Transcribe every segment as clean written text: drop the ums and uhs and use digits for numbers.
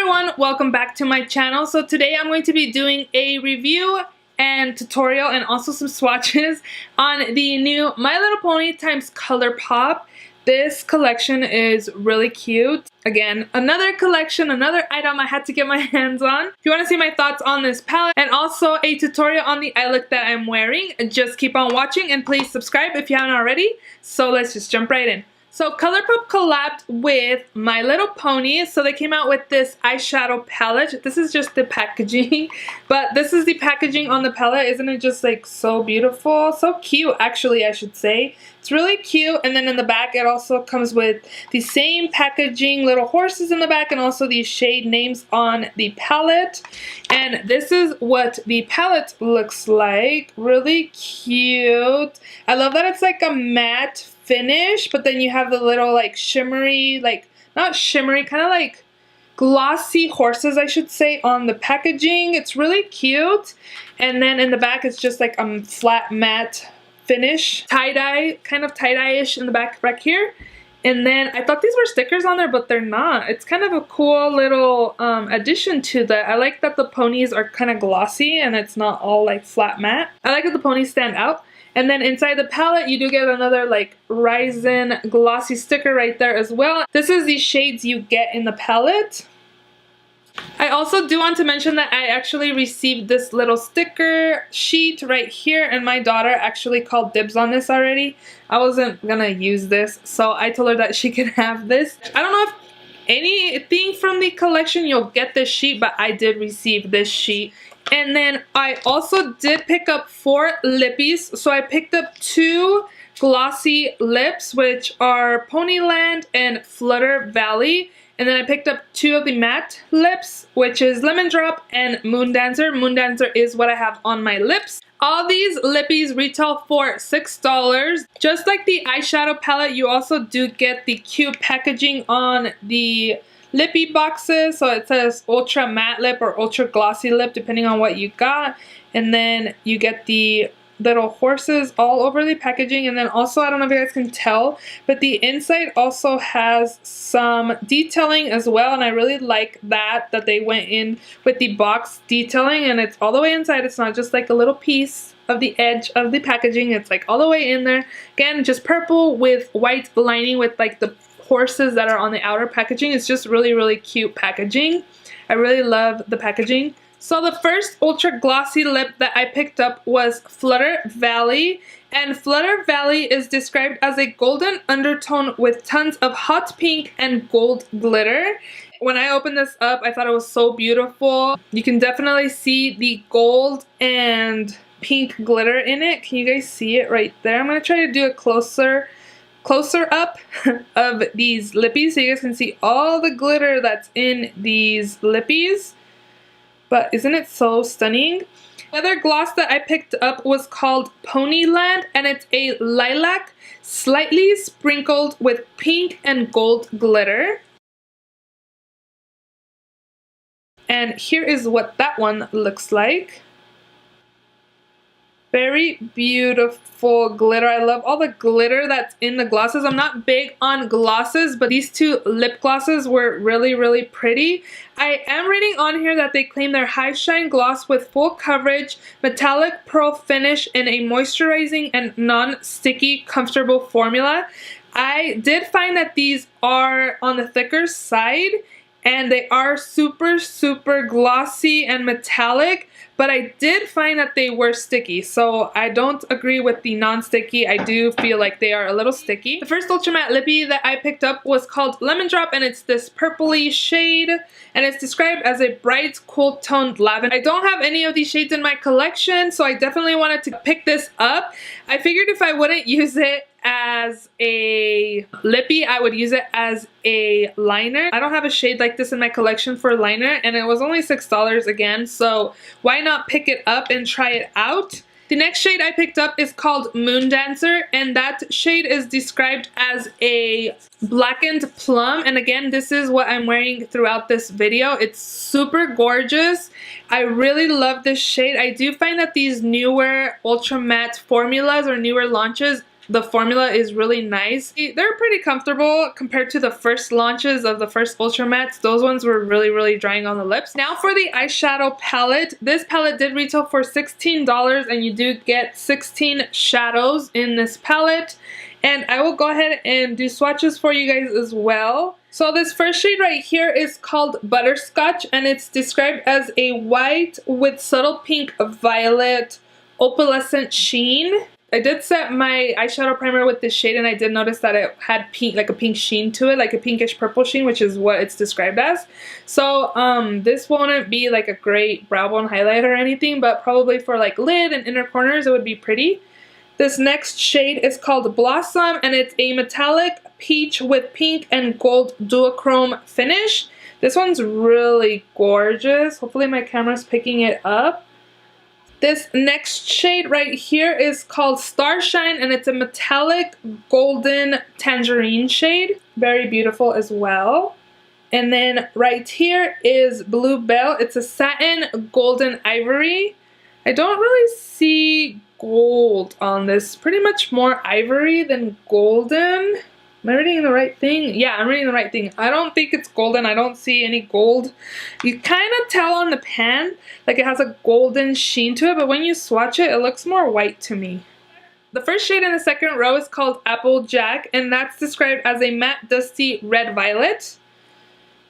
everyone, welcome back to my channel. So today I'm going to be doing a review and tutorial and also some swatches on the new My Little Pony times Colourpop. This collection is really cute. Again, another collection, another item I had to get my hands on. If you want to see my thoughts on this palette and also a tutorial on the eye look that I'm wearing, just keep on watching and please subscribe if you haven't already. So let's just jump right in. So Colourpop collabed with My Little Pony, so they came out with this eyeshadow palette. This is just the packaging, but this is the packaging on the palette. Isn't it just like so beautiful? So cute, actually, I should say. It's really cute, and then in the back it also comes with the same packaging, little horses in the back, and also these shade names on the palette. And this is what the palette looks like. Really cute. I love that it's like a matte finish, but then you have the little like shimmery, like not shimmery, kind of like glossy horses, I should say, on the packaging. It's really cute. And then in the back it's just like a flat matte finish, tie-dye, kind of tie-dye-ish in the back here. And then I thought these were stickers on there, but they're not. It's kind of a cool little addition to that. I like that the ponies are kind of glossy and it's not all like flat matte. I like that the ponies stand out. And then inside the palette, you do get another like Ryzen glossy sticker right there as well. This is the shades you get in the palette. I also do want to mention that I actually received this little sticker sheet right here, and my daughter actually called dibs on this already. I wasn't gonna use this, so I told her that she could have this. I don't know if anything from the collection you'll get this sheet, but I did receive this sheet. And then I also did pick up 4 lippies. So I picked up 2 glossy lips, which are Ponyland and Flutter Valley. And then I picked up 2 of the matte lips, which is Lemon Drop and Moon Dancer. Moon Dancer is what I have on my lips. All these lippies retail for $6. Just like the eyeshadow palette, you also do get the cute packaging on the lippy boxes. So it says ultra matte lip or ultra glossy lip, depending on what you got. And then you get the little horses all over the packaging. And then also, I don't know if you guys can tell, but the inside also has some detailing as well, and I really like that they went in with the box detailing, and it's all the way inside. It's not just like a little piece of the edge of the packaging. It's like all the way in there. Again, just purple with white lining with like the horses that are on the outer packaging. It's just really, really cute packaging. I really love the packaging. So the first ultra glossy lip that I picked up was Flutter Valley, and Flutter Valley is described as a golden undertone with tons of hot pink and gold glitter. When I opened this up, I thought it was so beautiful. You can definitely see the gold and pink glitter in it. Can you guys see it right there? I'm going to try to do a closer up of these lippies so you guys can see all the glitter that's in these lippies. But isn't it so stunning? The other gloss that I picked up was called Ponyland, and it's a lilac slightly sprinkled with pink and gold glitter. And here is what that one looks like. Very beautiful glitter. I love all the glitter that's in the glosses. I'm not big on glosses, but these 2 lip glosses were really, really pretty. I am reading on here that they claim they're high shine gloss with full coverage, metallic pearl finish, and a moisturizing and non-sticky comfortable formula. I did find that these are on the thicker side, and they are super, super glossy and metallic, but I did find that they were sticky, so I don't agree with the non-sticky. I do feel like they are a little sticky. The first ultra matte lippy that I picked up was called Lemon Drop, and it's this purpley shade, and it's described as a bright, cool toned lavender. I don't have any of these shades in my collection, so I definitely wanted to pick this up. I figured if I wouldn't use it as a lippy, I would use it as a liner. I don't have a shade like this in my collection for liner, and it was only $6 again, so why not pick it up and try it out? The next shade I picked up is called Moon Dancer, and that shade is described as a blackened plum, and again, this is what I'm wearing throughout this video. It's super gorgeous. I really love this shade. I do find that these newer ultra matte formulas or newer launches the formula is really nice. They're pretty comfortable compared to the first launches of the first Ultra Mattes. Those ones were really drying on the lips. Now for the eyeshadow palette. This palette did retail for $16 and you do get 16 shadows in this palette. And I will go ahead and do swatches for you guys as well. So this first shade right here is called Butterscotch and it's described as a white with subtle pink violet opalescent sheen. I did set my eyeshadow primer with this shade and I did notice that it had pink, like a pink sheen to it, like a pinkish purple sheen, which is what it's described as. So this won't be like a great brow bone highlight or anything, but probably for like lid and inner corners it would be pretty. This next shade is called Blossom and it's a metallic peach with pink and gold duochrome finish. This one's really gorgeous. Hopefully my camera's picking it up. This next shade right here is called Starshine and it's a metallic golden tangerine shade. Very beautiful as well. And then right here is Bluebell. It's a satin golden ivory. I don't really see gold on this. Pretty much more ivory than golden. Am I reading the right thing? Yeah, I'm reading the right thing. I don't think it's golden. I don't see any gold. You kind of tell on the pan, like it has a golden sheen to it, but when you swatch it, it looks more white to me. The first shade in the second row is called Applejack, and that's described as a matte dusty red violet.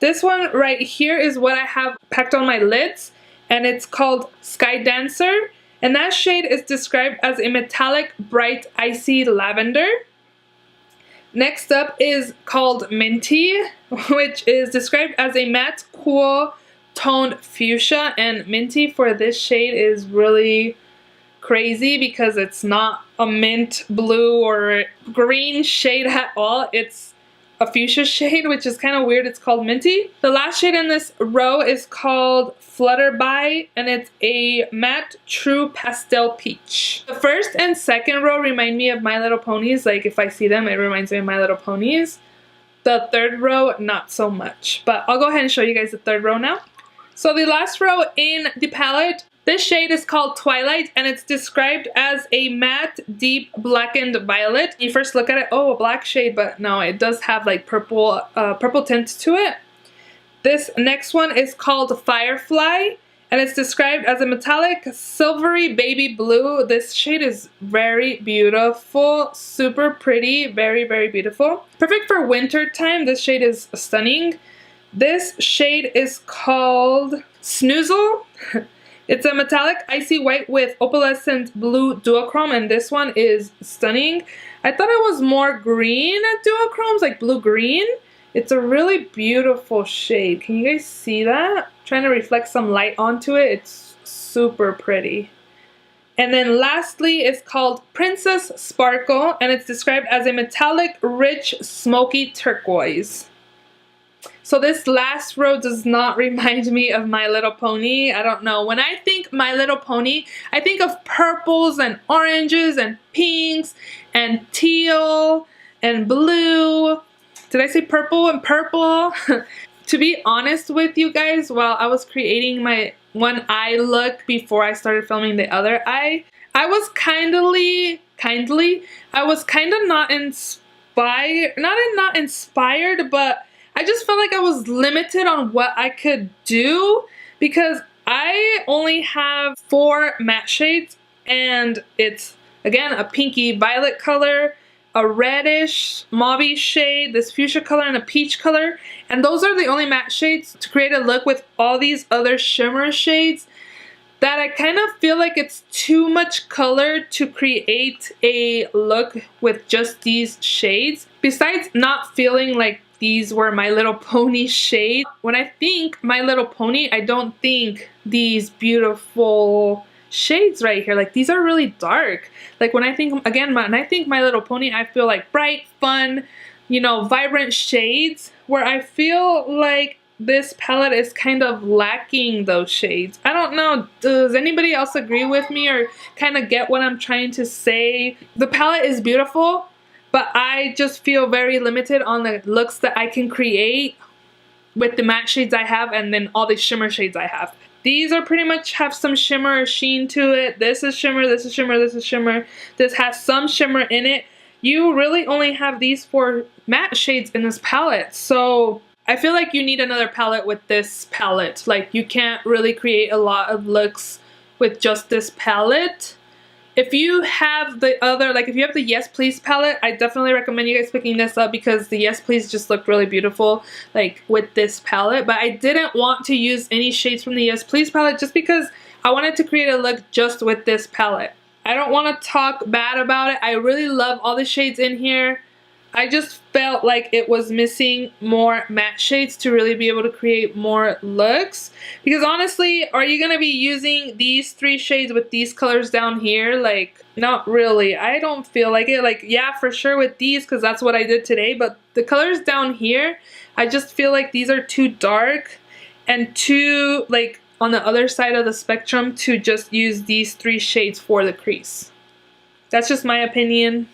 This one right here is what I have packed on my lids, and it's called Sky Dancer, and that shade is described as a metallic bright icy lavender. Next up is called Minty, which is described as a matte cool toned fuchsia, and Minty for this shade is really crazy because it's not a mint blue or green shade at all. It's a fuchsia shade, which is kind of weird. It's called Minty. The last shade in this row is called Flutterby and it's a matte true pastel peach. The first and second row remind me of My Little Ponies. Like if I see them, it reminds me of My Little Ponies. The third row, not so much. But I'll go ahead and show you guys the third row now. So the last row in the palette, this shade is called Twilight and it's described as a matte deep blackened violet. You first look at it, oh, a black shade, but no, it does have like purple tint to it. This next one is called Firefly and it's described as a metallic silvery baby blue. This shade is very beautiful, super pretty, very beautiful. Perfect for winter time. This shade is stunning. This shade is called Snoozle. It's a metallic icy white with opalescent blue duochrome and this one is stunning. I thought it was more green duochromes, like blue-green. It's a really beautiful shade. Can you guys see that? I'm trying to reflect some light onto it. It's super pretty. And then lastly, it's called Princess Sparkle and it's described as a metallic, rich, smoky turquoise. So this last row does not remind me of My Little Pony. I don't know. When I think My Little Pony, I think of purples and oranges and pinks and teal and blue. Did I say purple and purple? To be honest with you guys, while I was creating my one eye look before I started filming the other eye, I was kind of not inspired, but I just felt like I was limited on what I could do because I only have 4 matte shades and it's, again, a pinky violet color, a reddish mauve shade, this fuchsia color, and a peach color. And those are the only matte shades to create a look with all these other shimmer shades that I kind of feel like it's too much color to create a look with just these shades. Besides not feeling like these were My Little Pony shades. When I think My Little Pony, I don't think these beautiful shades right here. Like these are really dark. Like when I think, again, when I think My Little Pony, I feel like bright, fun, you know, vibrant shades, where I feel like this palette is kind of lacking those shades. I don't know, does anybody else agree with me or kind of get what I'm trying to say? The palette is beautiful, but I just feel very limited on the looks that I can create with the matte shades I have and then all the shimmer shades I have. These are pretty much have some shimmer or sheen to it. This is shimmer, this is shimmer, this is shimmer. This has some shimmer in it. you really only have these 4 matte shades in this palette. So I feel like you need another palette with this palette. Like, you can't really create a lot of looks with just this palette. If you have the other, like if you have the Yes Please palette, I definitely recommend you guys picking this up because the Yes Please just looked really beautiful like with this palette. But I didn't want to use any shades from the Yes Please palette just because I wanted to create a look just with this palette. I don't want to talk bad about it. I really love all the shades in here. I just felt like it was missing more matte shades to really be able to create more looks. Because honestly, are you going to be using these 3 shades with these colors down here? Like, not really. I don't feel like it. Like, yeah, for sure with these because that's what I did today. But the colors down here, I just feel like these are too dark and too, like, on the other side of the spectrum to just use these 3 shades for the crease. That's just my opinion.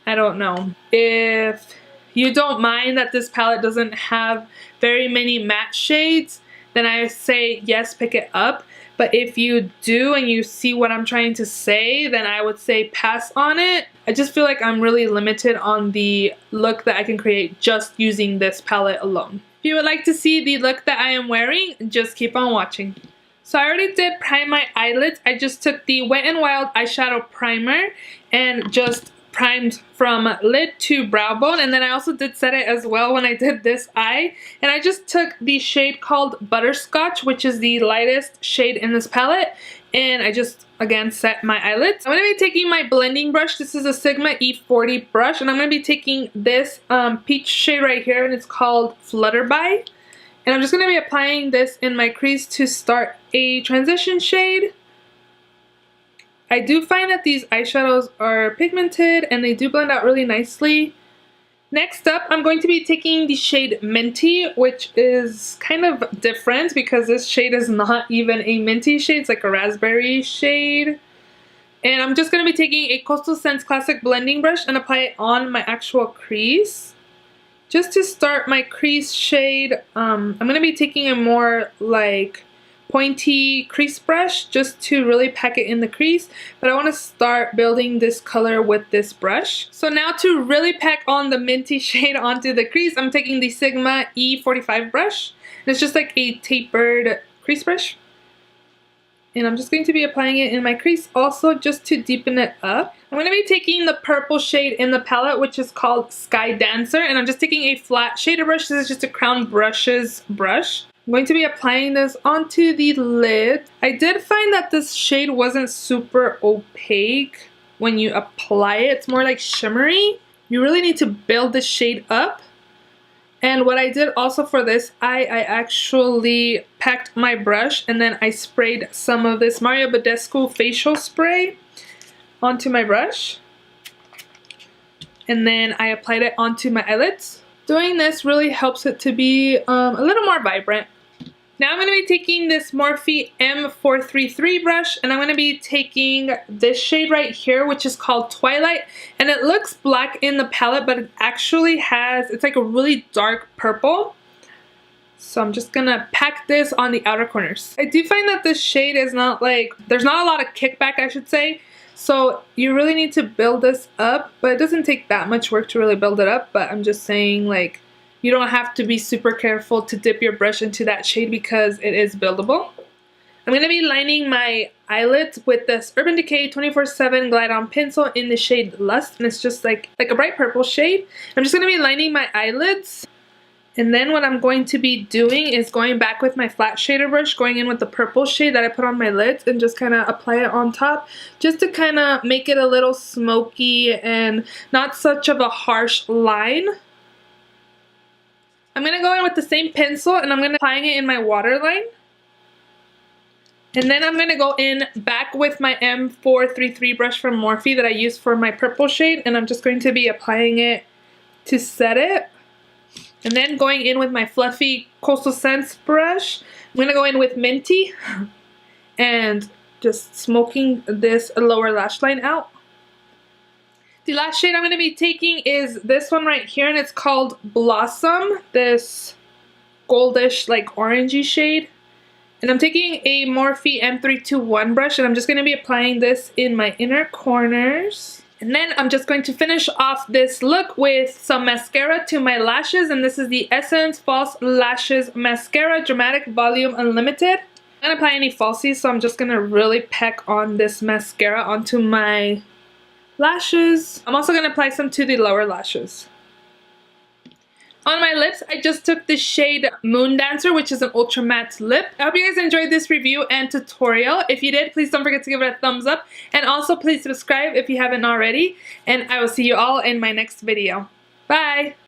I don't know. If you don't mind that this palette doesn't have very many matte shades, then I say yes, pick it up. But if you do and you see what I'm trying to say, then I would say pass on it. I just feel like I'm really limited on the look that I can create just using this palette alone. If you would like to see the look that I am wearing, just keep on watching. So I already did prime my eyelids. I just took the Wet n Wild eyeshadow primer and just primed from lid to brow bone, and then I also did set it as well when I did this eye. And I just took the shade called Butterscotch, which is the lightest shade in this palette, and I just again set my eyelids. I'm going to be taking my blending brush. This is a Sigma E40 brush, and I'm going to be taking this peach shade right here, and it's called Flutterby. And I'm just going to be applying this in my crease to start a transition shade. I do find that these eyeshadows are pigmented and they do blend out really nicely. Next up, I'm going to be taking the shade Minty, which is kind of different because this shade is not even a minty shade. It's like a raspberry shade. And I'm just going to be taking a Coastal Scents Classic blending brush and apply it on my actual crease. Just to start my crease shade, I'm going to be taking a more like pointy crease brush just to really pack it in the crease, but I want to start building this color with this brush. So now to really pack on the minty shade onto the crease, I'm taking the Sigma E45 brush. And it's just like a tapered crease brush. And I'm just going to be applying it in my crease also just to deepen it up. I'm going to be taking the purple shade in the palette, which is called Sky Dancer, and I'm just taking a flat shader brush. This is just a Crown Brushes brush. I'm going to be applying this onto the lid. I did find that this shade wasn't super opaque when you apply it. It's more like shimmery. You really need to build the shade up. And what I did also for this eye, I actually packed my brush and then I sprayed some of this Mario Badescu facial spray onto my brush. And then I applied it onto my eyelids. Doing this really helps it to be a little more vibrant. Now I'm going to be taking this Morphe M433 brush and I'm going to be taking this shade right here, which is called Twilight. And it looks black in the palette, but it actually has, it's like a really dark purple. So I'm just going to pack this on the outer corners. I do find that this shade is not like, there's not a lot of kickback, I should say. So you really need to build this up, but it doesn't take that much work to really build it up. But I'm just saying, like, you don't have to be super careful to dip your brush into that shade because it is buildable. I'm going to be lining my eyelids with this Urban Decay 24/7 Glide On Pencil in the shade Lust. And it's just like a bright purple shade. I'm just going to be lining my eyelids. And then what I'm going to be doing is going back with my flat shader brush, going in with the purple shade that I put on my lids and just kind of apply it on top just to kind of make it a little smoky and not such of a harsh line. I'm going to go in with the same pencil and I'm going to applying it in my waterline. And then I'm going to go in back with my M433 brush from Morphe that I used for my purple shade, and I'm just going to be applying it to set it. And then going in with my fluffy Coastal Scents brush, I'm going to go in with Minty and just smoking this lower lash line out. The last shade I'm going to be taking is this one right here, and it's called Blossom, this goldish like orangey shade. And I'm taking a Morphe M321 brush and I'm just going to be applying this in my inner corners. And then I'm just going to finish off this look with some mascara to my lashes, and this is the Essence False Lashes Mascara Dramatic Volume Unlimited. I'm not gonna apply any falsies, so I'm just gonna really peck on this mascara onto my lashes. I'm also gonna apply some to the lower lashes. On my lips, I just took the shade Moon Dancer, which is an ultra matte lip. I hope you guys enjoyed this review and tutorial. If you did, please don't forget to give it a thumbs up. And also, please subscribe if you haven't already. And I will see you all in my next video. Bye!